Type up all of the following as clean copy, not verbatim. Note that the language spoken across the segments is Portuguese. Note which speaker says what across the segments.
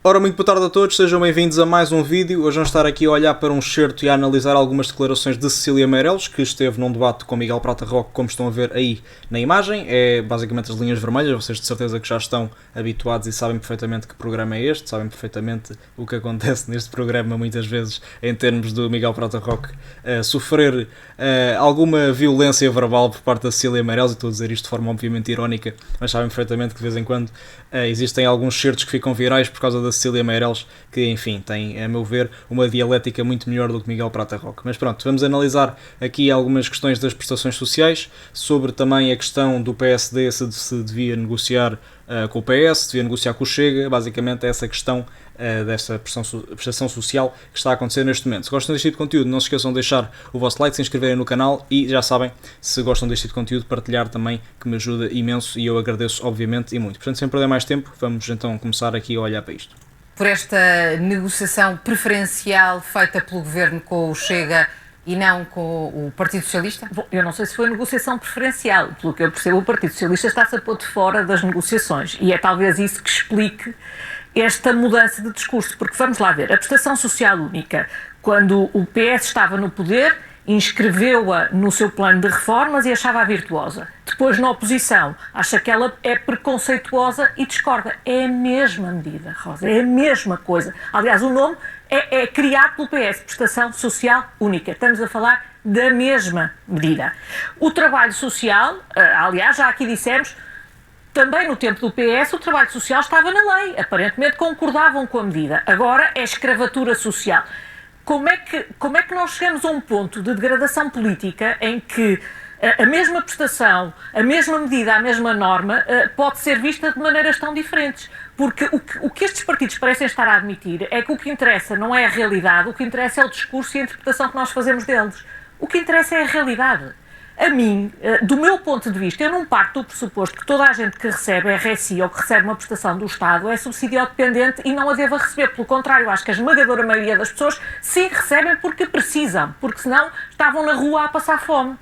Speaker 1: Ora, muito boa tarde a todos, sejam bem-vindos a mais um vídeo. Hoje vamos estar aqui a olhar para um excerto e a analisar algumas declarações de Cecília Meirelles, que esteve num debate com Miguel Prata Roque, como estão a ver aí na imagem. É basicamente as linhas vermelhas, vocês de certeza que já estão habituados e sabem perfeitamente que programa é este, sabem perfeitamente o que acontece neste programa muitas vezes em termos do Miguel Prata Roque sofrer alguma violência verbal por parte da Cecília Meirelles, e estou a dizer isto de forma obviamente irónica, mas sabem perfeitamente que de vez em quando existem alguns excertos que ficam virais por causa da Cecília Meirelles, que enfim tem, a meu ver, uma dialética muito melhor do que Miguel Prata Roque. Mas pronto, vamos analisar aqui algumas questões das prestações sociais, sobre também a questão do PSD se devia negociar com o PS, se devia negociar com o Chega, basicamente essa questão desta prestação social que está a acontecer neste momento. Se gostam deste tipo de conteúdo, não se esqueçam de deixar o vosso like, se inscreverem no canal e já sabem, se gostam deste tipo de conteúdo, partilhar também, que me ajuda imenso e eu agradeço obviamente e muito. Portanto, sem perder mais tempo, vamos então começar aqui a olhar para isto.
Speaker 2: Por esta negociação preferencial feita pelo Governo com o Chega e não com o Partido Socialista?
Speaker 3: Bom, eu não sei se foi negociação preferencial. Pelo que eu percebo, o Partido Socialista está-se a pôr de fora das negociações e é talvez isso que explique esta mudança de discurso, porque vamos lá ver, a prestação social única, quando o PS estava no poder, inscreveu-a no seu plano de reformas e achava-a virtuosa. Depois, na oposição, acha que ela é preconceituosa e discorda. É a mesma medida, Rosa, é a mesma coisa. Aliás, o nome é criado pelo PS, Prestação Social Única. Estamos a falar da mesma medida. O trabalho social, aliás, já aqui dissemos, também no tempo do PS, o trabalho social estava na lei. Aparentemente concordavam com a medida. Agora é escravatura social. Como é que nós chegamos a um ponto de degradação política em que a mesma prestação, a mesma medida, a mesma norma pode ser vista de maneiras tão diferentes? Porque o que estes partidos parecem estar a admitir é que o que interessa não é a realidade, o que interessa é o discurso e a interpretação que nós fazemos deles. O que interessa é a realidade. A mim, do meu ponto de vista, eu não parto do pressuposto que toda a gente que recebe RSI ou que recebe uma prestação do Estado é subsidiodependente e não a deva receber. Pelo contrário, acho que a esmagadora maioria das pessoas sim recebem porque precisam, porque senão estavam na rua a passar fome.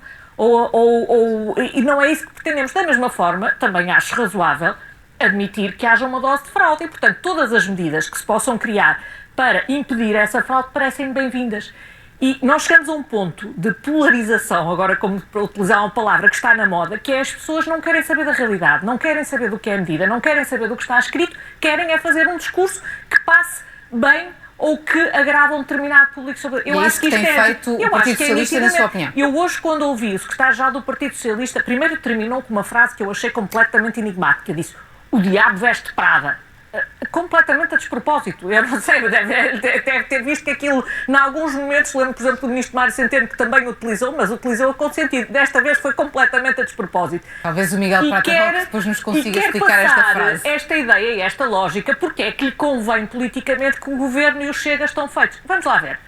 Speaker 3: E não é isso que pretendemos. Da mesma forma, também acho razoável admitir que haja uma dose de fraude e, portanto, todas as medidas que se possam criar para impedir essa fraude parecem bem-vindas. E nós chegamos a um ponto de polarização, agora como para utilizar uma palavra que está na moda, que é as pessoas não querem saber da realidade, não querem saber do que é medida, não querem saber do que está escrito, querem é fazer um discurso que passe bem ou que agrada um determinado público.
Speaker 2: Eu acho que isto tem feito o Partido Socialista, na sua opinião?
Speaker 3: Eu hoje, quando ouvi o secretário-geral do Partido Socialista, primeiro terminou com uma frase que eu achei completamente enigmática, disse: "O diabo veste Prada". Completamente a despropósito. Eu não sei, deve ter visto que aquilo, em alguns momentos, lembro, por exemplo, do ministro Mário Centeno, que também utilizou, mas utilizou com sentido. Desta vez foi completamente a despropósito.
Speaker 2: Talvez o Miguel Prata Roque depois nos consiga explicar esta frase.
Speaker 3: Esta ideia e esta lógica, porque é que lhe convém politicamente que o Governo e o Chega estão feitos. Vamos lá ver.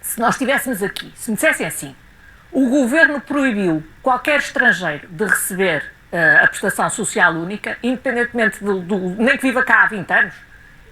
Speaker 3: Se nós estivéssemos aqui, se me dissessem assim, o Governo proibiu qualquer estrangeiro de receber a prestação social única, independentemente nem que viva cá há 20 anos,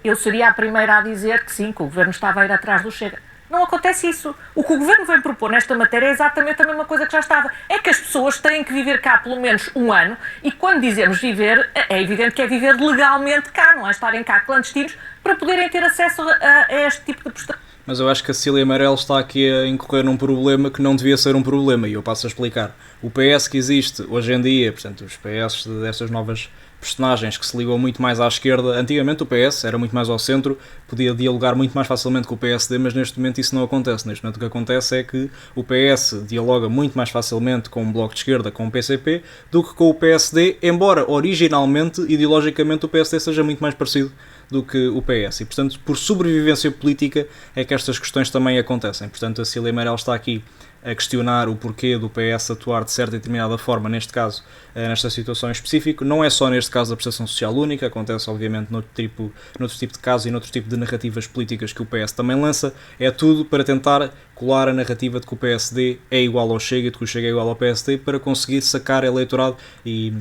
Speaker 3: eu seria a primeira a dizer que sim, que o Governo estava a ir atrás do Chega. Não acontece isso. O que o Governo vem propor nesta matéria é exatamente a mesma coisa que já estava. É que as pessoas têm que viver cá pelo menos um ano e quando dizemos viver, é evidente que é viver legalmente cá, não é estarem cá clandestinos para poderem ter acesso a este tipo de prestação.
Speaker 1: Mas eu acho que a Cecília Meirelles está aqui a incorrer num problema que não devia ser um problema, e eu passo a explicar. O PS que existe hoje em dia, portanto, os PS destas novas personagens que se ligam muito mais à esquerda, antigamente o PS era muito mais ao centro, podia dialogar muito mais facilmente com o PSD, mas neste momento isso não acontece. Neste momento o que acontece é que o PS dialoga muito mais facilmente com o Bloco de Esquerda, com o PCP, do que com o PSD, embora originalmente, ideologicamente, o PSD seja muito mais parecido do que o PS, e portanto por sobrevivência política é que estas questões também acontecem. Portanto a Cecília Meirelles está aqui a questionar o porquê do PS atuar de certa e determinada forma, neste caso, nesta situação em específico. Não é só neste caso da prestação social única, acontece obviamente noutro tipo de casos e noutro tipo de narrativas políticas que o PS também lança. É tudo para tentar colar a narrativa de que o PSD é igual ao Chega, de que o Chega é igual ao PSD, para conseguir sacar eleitorado e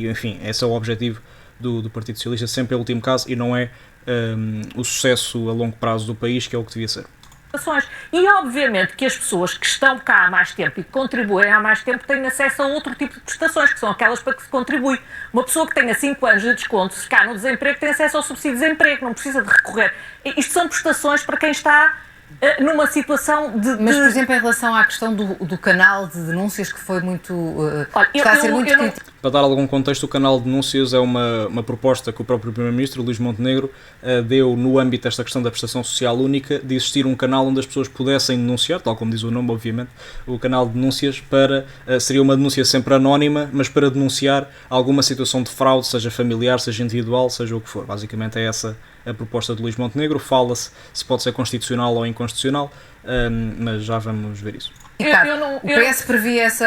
Speaker 1: enfim, esse é o objetivo do Partido Socialista, sempre é o último caso, e não é o sucesso a longo prazo do país, que é o que devia ser.
Speaker 3: E obviamente que as pessoas que estão cá há mais tempo e que contribuem há mais tempo têm acesso a outro tipo de prestações, que são aquelas para que se contribui. Uma pessoa que tenha 5 anos de desconto, se cá no desemprego, tem acesso ao subsídio de desemprego, não precisa de recorrer. Isto são prestações para quem está numa situação de...
Speaker 2: Mas, por exemplo, em relação à questão do canal de denúncias, que foi muito...
Speaker 3: Olha,
Speaker 2: está a ser muito crítico.
Speaker 1: Para dar algum contexto, o canal de denúncias é uma proposta que o próprio Primeiro-Ministro, Luís Montenegro, deu no âmbito desta questão da prestação social única, de existir um canal onde as pessoas pudessem denunciar, tal como diz o nome, obviamente, o canal de denúncias, seria uma denúncia sempre anónima, mas para denunciar alguma situação de fraude, seja familiar, seja individual, seja o que for. Basicamente é essa a proposta de Luís Montenegro. Fala-se se pode ser constitucional ou inconstitucional, mas já vamos ver isso.
Speaker 2: O PS previa essa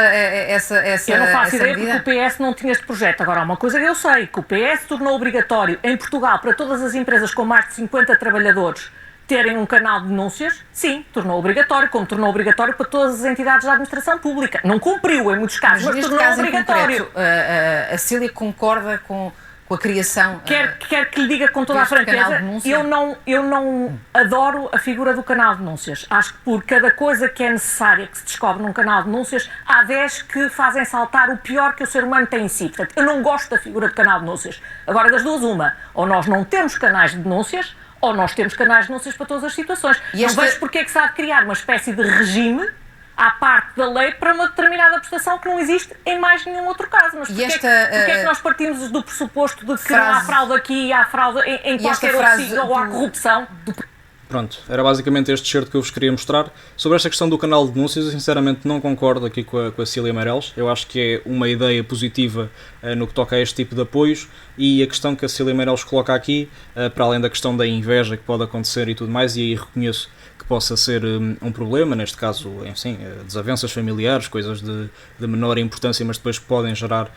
Speaker 3: Eu não faço ideia
Speaker 2: medida?
Speaker 3: porque o PS não tinha este projeto. Agora, uma coisa que eu sei, que o PS tornou obrigatório em Portugal para todas as empresas com mais de 50 trabalhadores terem um canal de denúncias, sim, tornou obrigatório, como tornou obrigatório para todas as entidades da administração pública. Não cumpriu em muitos casos, mas
Speaker 2: neste
Speaker 3: tornou
Speaker 2: caso
Speaker 3: obrigatório.
Speaker 2: em concreto, a Cília concorda com a criação...
Speaker 3: Quer que lhe diga com toda a
Speaker 2: deste canal de
Speaker 3: franqueza,
Speaker 2: denúncia?
Speaker 3: eu não adoro a figura do canal de denúncias. Acho que por cada coisa que é necessária que se descobre num canal de denúncias, há 10 que fazem saltar o pior que o ser humano tem em si. Portanto, eu não gosto da figura do canal de denúncias. Agora, das duas, uma. Ou nós não temos canais de denúncias, ou nós temos canais de denúncias para todas as situações.
Speaker 2: E
Speaker 3: não vejo porque é que se há de criar uma espécie de regime à parte da lei para uma determinada prestação que não existe em mais nenhum outro caso. Mas porquê é que nós partimos do pressuposto de que não há fraude aqui e há fraude em qualquer outro sítio, ou há corrupção?
Speaker 1: Pronto, era basicamente este certo que eu vos queria mostrar. Sobre esta questão do canal de denúncias, eu sinceramente não concordo aqui com a Cília Meireles. Eu acho que é uma ideia positiva no que toca a este tipo de apoios, e a questão que a Cília Meireles coloca aqui, para além da questão da inveja que pode acontecer e tudo mais, e aí reconheço que possa ser um problema, neste caso, enfim, desavenças familiares, coisas de menor importância, mas depois podem gerar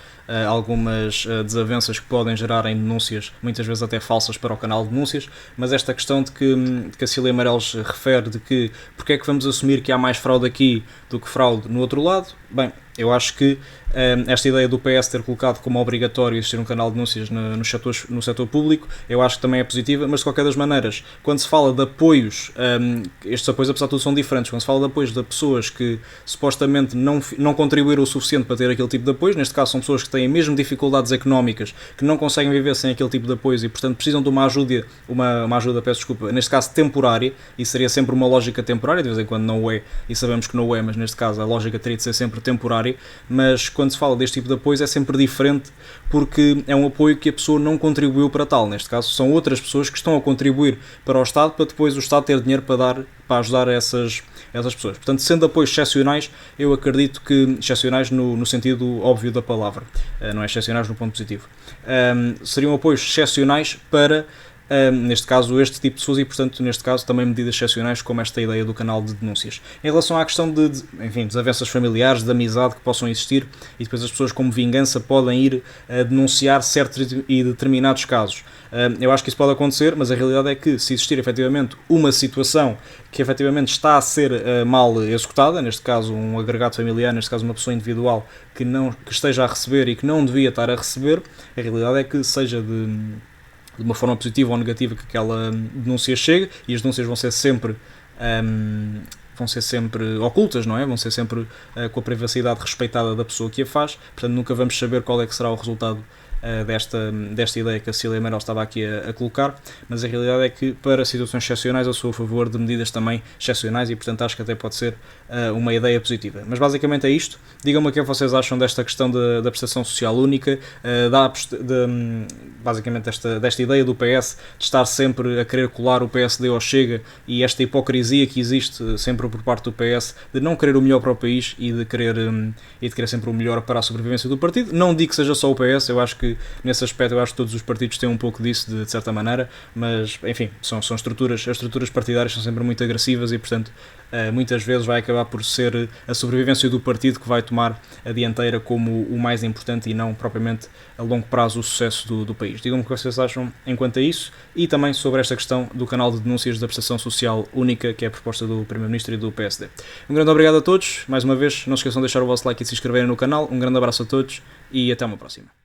Speaker 1: algumas desavenças que podem gerar em denúncias, muitas vezes até falsas, para o canal de denúncias. Mas esta questão de que a Cília Meireles refere, de que porque é que vamos assumir que há mais fraude aqui do que fraude no outro lado, bem, eu acho que esta ideia do PS ter colocado como obrigatório existir um canal de denúncias no setor público, eu acho que também é positiva, mas de qualquer das maneiras, quando se fala de apoios, estes apoios apesar de tudo são diferentes. Quando se fala de apoios de pessoas que supostamente não contribuíram o suficiente para ter aquele tipo de apoios, neste caso são pessoas que têm mesmo dificuldades económicas, que não conseguem viver sem aquele tipo de apoios e portanto precisam de uma ajuda, peço desculpa, neste caso temporária, e seria sempre uma lógica temporária, de vez em quando não é, e sabemos que não é, mas neste caso a lógica teria de ser sempre temporária. Mas quando se fala deste tipo de apoios é sempre diferente, porque é um apoio que a pessoa não contribuiu para tal. Neste caso são outras pessoas que estão a contribuir para o Estado, para depois o Estado ter dinheiro para ajudar essas pessoas. Portanto, sendo apoios excepcionais, eu acredito que excepcionais no sentido óbvio da palavra, não é excepcionais no ponto positivo, seriam apoios excepcionais para neste caso este tipo de pessoas, e portanto neste caso também medidas excepcionais, como esta ideia do canal de denúncias. Em relação à questão de desavenças familiares, de amizade que possam existir, e depois as pessoas como vingança podem ir denunciar certos e determinados casos, eu acho que isso pode acontecer, mas a realidade é que se existir efetivamente uma situação que efetivamente está a ser mal executada, neste caso um agregado familiar, neste caso uma pessoa individual que esteja a receber e que não devia estar a receber, a realidade é que seja de uma forma positiva ou negativa que aquela denúncia chegue, e as denúncias vão ser sempre ocultas, não é? Vão ser sempre com a privacidade respeitada da pessoa que a faz, portanto nunca vamos saber qual é que será o resultado desta ideia que a Cília Meireles estava aqui a colocar, mas a realidade é que para situações excepcionais eu sou a favor de medidas também excepcionais, e portanto acho que até pode ser uma ideia positiva. Mas basicamente é isto. Digam-me o que vocês acham desta questão da prestação social única, basicamente desta ideia do PS de estar sempre a querer colar o PSD ao Chega, e esta hipocrisia que existe sempre por parte do PS de não querer o melhor para o país e de querer sempre o melhor para a sobrevivência do partido. Não digo que seja só o PS, eu acho que nesse aspecto que todos os partidos têm um pouco disso de certa maneira, mas enfim, são estruturas, as estruturas partidárias são sempre muito agressivas, e portanto muitas vezes vai acabar por ser a sobrevivência do partido que vai tomar a dianteira como o mais importante, e não propriamente a longo prazo o sucesso do país. Digam-me o que vocês acham enquanto a isso, e também sobre esta questão do canal de denúncias da prestação social única, que é a proposta do Primeiro-Ministro e do PSD. Um grande obrigado a todos, mais uma vez, não se esqueçam de deixar o vosso like e de se inscreverem no canal. Um grande abraço a todos e até uma próxima.